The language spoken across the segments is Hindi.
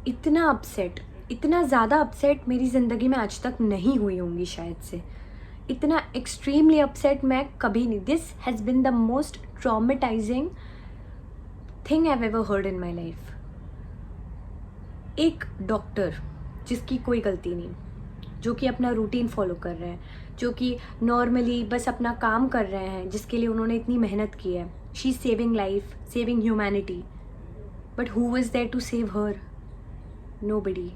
इतना अपसेट, इतना ज़्यादा अपसेट मेरी ज़िंदगी में आज तक नहीं हुई होंगी शायद से। इतना एक्सट्रीमली अपसेट मैं कभी नहीं। This has been the most traumatising thing I have ever heard in my life. एक डॉक्टर जिसकी कोई गलती नहीं, जो कि अपना रूटीन फॉलो कर रहे हैं, जो कि नॉर्मली बस अपना काम कर रहे हैं, जिसके लिए उन्होंने इतनी मेहनत की है। She is saving life, saving humanity, but who is there to save her? Nobody.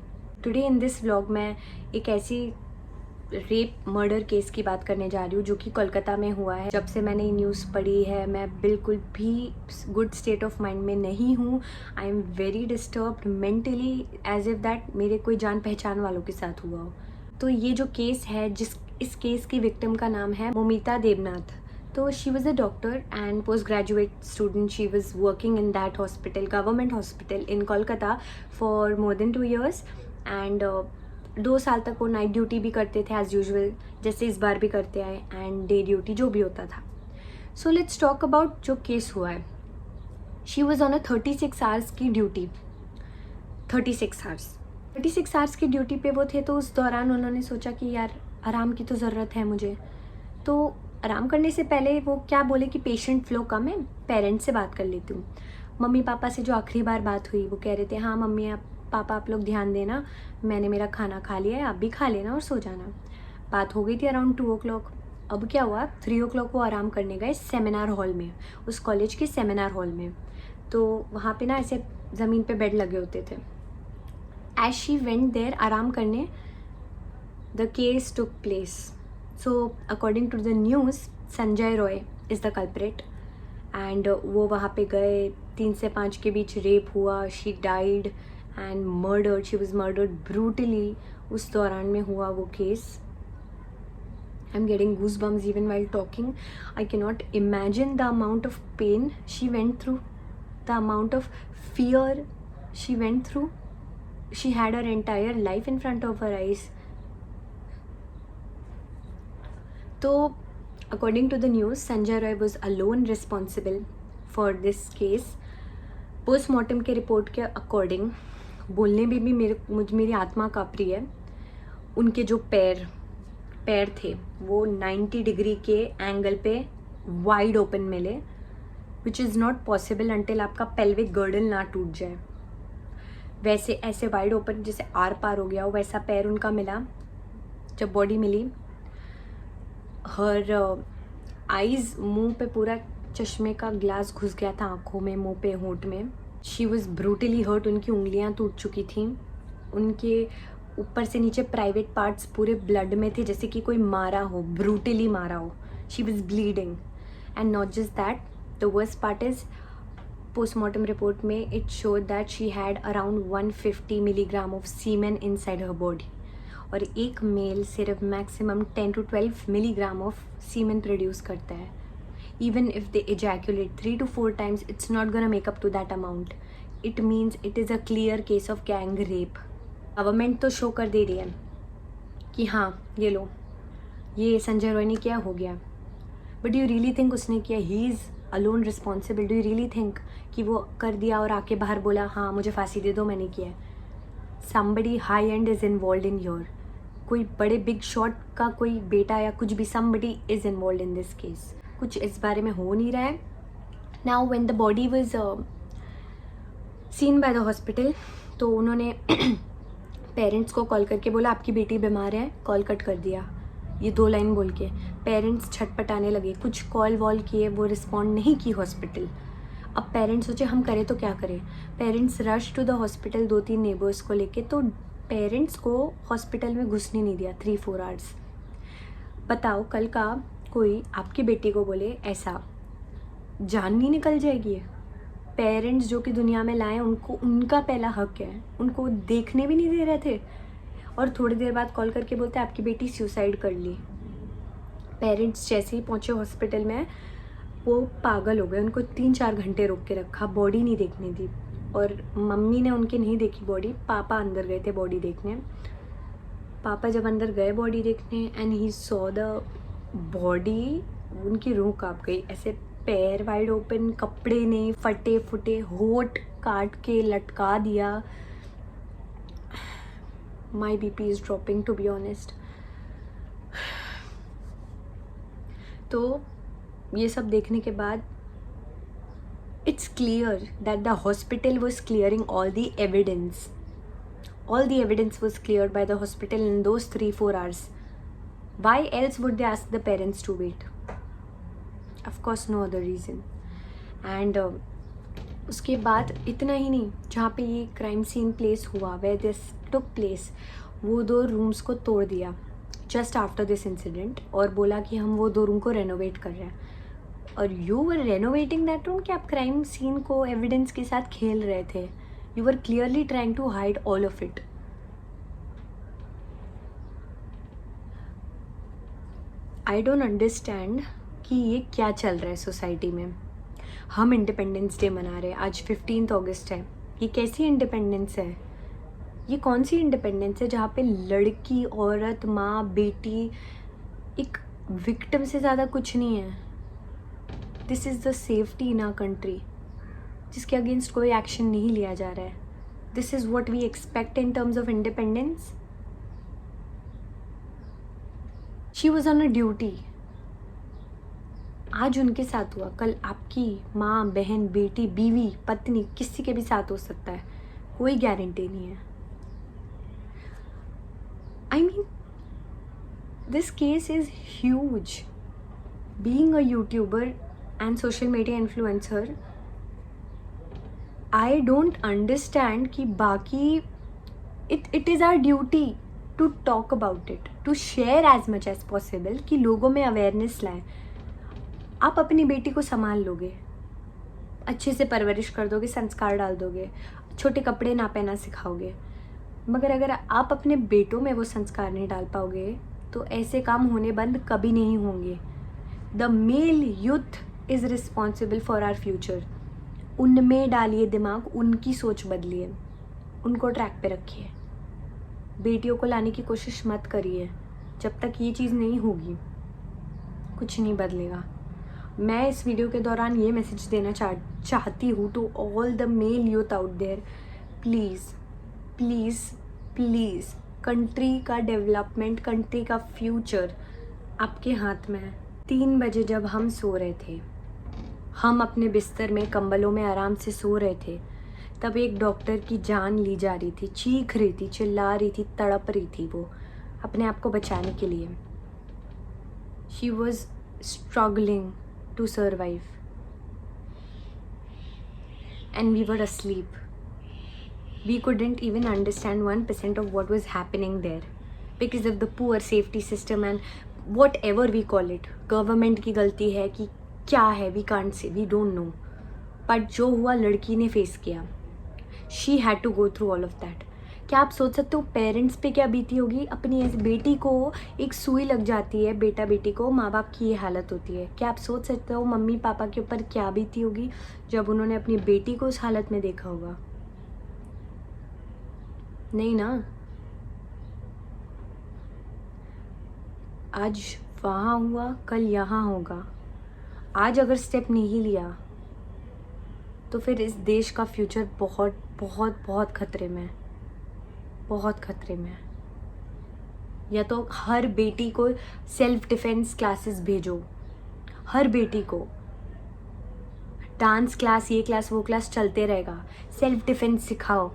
Today in this vlog मैं एक ऐसी रेप मर्डर केस की बात करने जा रही हूँ जो कि कोलकाता में हुआ है। जब से मैंने ये न्यूज़ पढ़ी है मैं बिल्कुल भी गुड स्टेट ऑफ माइंड में नहीं हूँ। I am very disturbed mentally, as if that मेरे कोई जान पहचान वालों के साथ हुआ हो। तो ये जो केस है, इस केस की विक्टिम का नाम है मोमिता देवनाथ। तो she was a doctor and post graduate student. She was working in that hospital, government hospital in Kolkata for more than 2 years। And 2 साल तक वो नाइट ड्यूटी भी करते थे एज़ यूजुअल, जैसे इस बार भी करते आए, एंड डे ड्यूटी जो भी होता था। सो लेट्स टॉक अबाउट जो केस हुआ है। She was on a 36 hours की ड्यूटी। 36 आवर्स की ड्यूटी पे वो थे, तो उस दौरान उन्होंने सोचा कि यार आराम की तो ज़रूरत है मुझे। तो आराम करने से पहले वो क्या बोले कि पेशेंट फ्लो कम है, पेरेंट्स से बात कर लेती हूँ। मम्मी पापा से जो आखिरी बार बात हुई वो कह रहे थे, हाँ मम्मी पापा आप लोग ध्यान देना, मैंने मेरा खाना खा लिया है, आप भी खा लेना और सो जाना। बात हो गई थी अराउंड 2 o'clock। अब क्या हुआ, 3 o'clock वो आराम करने गए सेमिनार हॉल में, उस कॉलेज के सेमिनार हॉल में। तो वहाँ पे ना ऐसे ज़मीन पे बेड लगे होते थे। एज शी वेंट देयर आराम करने, the case took place. So according to the news, Sanjay Roy is the culprit. And वो वहाँ पे गए, 3 से 5 के बीच रेप हुआ, she died and murdered, she was murdered brutally. उस दौरान में हुआ वो case. I am getting goosebumps even while talking. I cannot imagine the amount of pain she went through, the amount of fear she went through. She had her entire life in front of her eyes. तो according to the news, Sanjay Roy was alone responsible for this case. Postmortem के रिपोर्ट के अकॉर्डिंग, बोलने में भी मेरी आत्मा काँप रही है। उनके जो पैर थे वो 90 डिग्री के एंगल पे वाइड ओपन मिले, which is not possible until आपका पेल्विक गर्डल ना टूट जाए। वैसे ऐसे वाइड ओपन जैसे आर पार हो गया हो वैसा पैर उनका मिला। जब बॉडी मिली, हर आइज़, मुंह पे पूरा चश्मे का ग्लास घुस गया था, आँखों में, मुंह पे, होंठ में। शी वॉज ब्रूटली हर्ट, उनकी उंगलियां टूट चुकी थी, उनके ऊपर से नीचे प्राइवेट पार्ट्स पूरे ब्लड में थे, जैसे कि कोई मारा हो, ब्रूटली मारा हो। She was bleeding and not just that, the worst part is postmortem report में it showed that she had around 150 milligram of semen inside her body. और एक मेल सिर्फ maximum 10 to 12 milligram of semen produce करता है। Even if they ejaculate 3 to 4 times, it's not gonna make up to that amount. It means it is a clear case of gang rape. Government तो शो कर दे रही है कि हाँ ये लो, ये संजय रॉय ने किया, हो गया। बट यू रियली थिंक उसने किया? He is alone responsible? Do you really think कि वो कर दिया और आके बाहर बोला हाँ मुझे फांसी दे दो, मैंने किया? Somebody high and is involve in your, कोई बड़े बिग शॉट का कोई बेटा या कुछ भी, somebody is involve in this case. कुछ इस बारे में हो नहीं रहा है। Now when the body was scene by the hospital, तो उन्होंने पेरेंट्स को कॉल करके बोला आपकी बेटी बीमार है, कॉल कट कर दिया। ये 2 लाइन बोल के पेरेंट्स छटपटाने लगे, कुछ कॉल वॉल किए, वो रिस्पॉन्ड नहीं की हॉस्पिटल। अब पेरेंट्स सोचे हम करें तो क्या करें। Parents rush to the hospital 2-3 neighbours को लेके, तो पेरेंट्स को हॉस्पिटल में घुसने नहीं दिया 3-4 आवर्स। बताओ कल का कोई आपकी बेटी को बोले ऐसा, जान नहीं निकल जाएगी है। पेरेंट्स जो कि दुनिया में लाए, उनको उनका पहला हक है, उनको देखने भी नहीं दे रहे थे। और थोड़ी देर बाद कॉल करके बोलते आपकी बेटी सुसाइड कर ली। पेरेंट्स जैसे ही पहुँचे हॉस्पिटल में वो पागल हो गए, उनको 3-4 घंटे रोक के रखा, बॉडी नहीं देखने दी। और मम्मी ने उनकी नहीं देखी बॉडी, पापा अंदर गए थे बॉडी देखने। पापा जब अंदर गए बॉडी देखने and he saw the body, उनकी रूह काँप गई। ऐसे पैर वाइड ओपन, कपड़े ने फटे फुटे, होठ काट के लटका दिया, माई BP is dropping, to be honest. तो ये सब देखने के बाद it's clear that the hospital was clearing all the evidence. All the evidence was cleared by the hospital in those 3-4 hours. Why else would they ask the parents to wait? Of course, no other reason. And उसके बाद इतना ही नहीं, जहाँ पे ये क्राइम सीन प्लेस हुआ, where this took place, वो 2 रूम्स को तोड़ दिया just after this incident और बोला कि हम वो 2 रूम को रेनोवेट कर रहे हैं. और you were renovating that room कि आप क्राइम सीन को एविडेंस के साथ खेल रहे थे. You were clearly trying to hide all of it. I don't understand कि ये क्या चल रहा है सोसाइटी में. हम इंडिपेंडेंस डे मना रहे हैं, आज 15 अगस्त है. ये कैसी इंडिपेंडेंस है? ये कौन सी इंडिपेंडेंस है जहाँ पे लड़की, औरत, माँ, बेटी एक विक्टिम से ज़्यादा कुछ नहीं है. This is the safety in our country जिसके अगेंस्ट कोई एक्शन नहीं लिया जा रहा है. This is what we expect in terms of independence. She was on a duty. आज उनके साथ हुआ, कल आपकी माँ, बहन, बेटी, बीवी, पत्नी, किसी के भी साथ हो सकता है. कोई गारंटी नहीं है. I mean, this case is huge. Being a YouTuber and social media influencer, I don't understand कि बाकी it is our duty to talk about it, to share as much as possible कि लोगों में awareness लाएं. आप अपनी बेटी को संभाल लोगे, अच्छे से परवरिश कर दोगे, संस्कार डाल दोगे, छोटे कपड़े ना पहना सिखाओगे, मगर अगर आप अपने बेटों में वो संस्कार नहीं डाल पाओगे तो ऐसे काम होने बंद कभी नहीं होंगे. The male youth is responsible for our future. उनमें डालिए दिमाग, उनकी सोच बदलिए, उनको ट्रैक पे रखिए. बेटियों को लाने की कोशिश मत करिए. जब तक ये चीज़ नहीं होगी कुछ नहीं बदलेगा. मैं इस वीडियो के दौरान ये मैसेज देना चाहती हूँ to all the male youth out there. Please please please, country का डेवलपमेंट, कंट्री का फ्यूचर आपके हाथ में है. 3 बजे जब हम सो रहे थे, हम अपने बिस्तर में कंबलों में आराम से सो रहे थे, तब एक डॉक्टर की जान ली जा रही थी. चीख रही थी, चिल्ला रही थी, तड़प रही थी वो अपने आप को बचाने के लिए. She was struggling to survive and we were asleep. We couldn't even understand 1% of what was happening there because of the poor safety system and whatever we call it. Government की गलती है कि क्या है, we can't say, we don't know. But जो हुआ लड़की ने फेस किया. She had to go through all of that. क्या आप सोच सकते हो पेरेंट्स पे क्या बीती होगी? अपनी ऐसी बेटी को एक सुई लग जाती है, बेटा बेटी को, माँ बाप की ये हालत होती है. क्या आप सोच सकते हो मम्मी पापा के ऊपर क्या बीती होगी जब उन्होंने अपनी बेटी को उस हालत में देखा होगा? नहीं ना. आज वहाँ हुआ, कल यहाँ होगा. आज अगर स्टेप नहीं लिया तो फिर इस देश का फ्यूचर बहुत बहुत बहुत खतरे में, बहुत खतरे में. या तो हर बेटी को सेल्फ डिफेंस क्लासेस भेजो, हर बेटी को डांस क्लास, ये क्लास, वो क्लास चलते रहेगा. सेल्फ डिफेंस सिखाओ,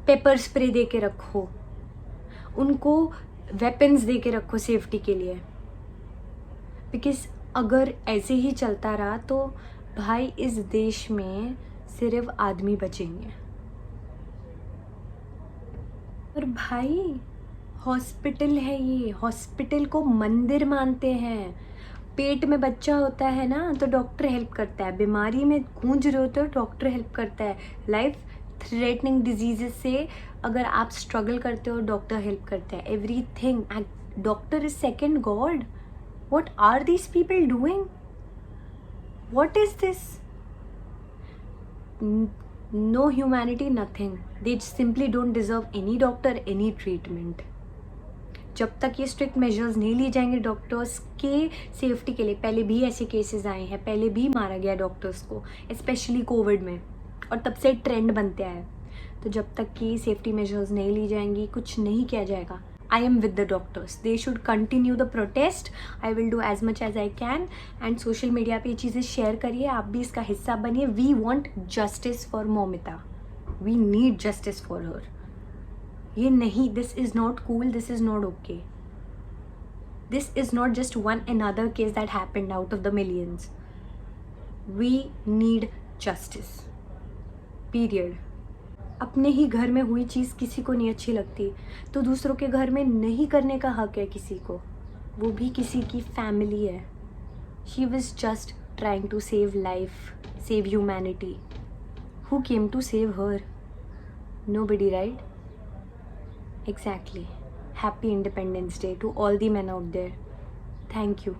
पेपर स्प्रे दे के रखो, उनको वेपन्स दे के रखो सेफ्टी के लिए. बिकॉज अगर ऐसे ही चलता रहा तो भाई इस देश में सिर्फ आदमी बचेंगे. और भाई हॉस्पिटल है ये, हॉस्पिटल को मंदिर मानते हैं. पेट में बच्चा होता है ना तो डॉक्टर हेल्प करता है, बीमारी में गूंज रहे होते हो डॉक्टर हेल्प करता है, लाइफ थ्रेटनिंग डिजीजेस से अगर आप स्ट्रगल करते हो डॉक्टर हेल्प करता है. Everything. Doctor is second God. What are these people doing? What is this? No humanity, nothing. They simply don't deserve any doctor, any treatment. जब तक ये स्ट्रिक्ट मेजर्स नहीं लिए जाएंगे डॉक्टर्स के सेफ्टी के लिए. पहले भी ऐसे केसेस आए हैं, पहले भी मारा गया डॉक्टर्स को, स्पेशली कोविड में, और तब से ट्रेंड बनते आए. तो जब तक कि सेफ्टी मेजर्स नहीं ली जाएंगी, कुछ नहीं किया जाएगा. I am with the doctors. They should continue the protest. I will do as much as I can. And social media पे ये चीज़ें शेयर करिए, आप भी इसका हिस्सा बनिए. We want justice for Moumita. We need justice for her. ये नहीं, this is not cool, this is not okay. This is not just one another case that happened out of the millions. We need justice. Period. अपने ही घर में हुई चीज़ किसी को नहीं अच्छी लगती, तो दूसरों के घर में नहीं करने का हक है किसी को. वो भी किसी की फैमिली है. She was just trying to save life, save humanity. Who came to save her? Nobody, right? Exactly. Happy Independence Day to all the men out there. Thank you.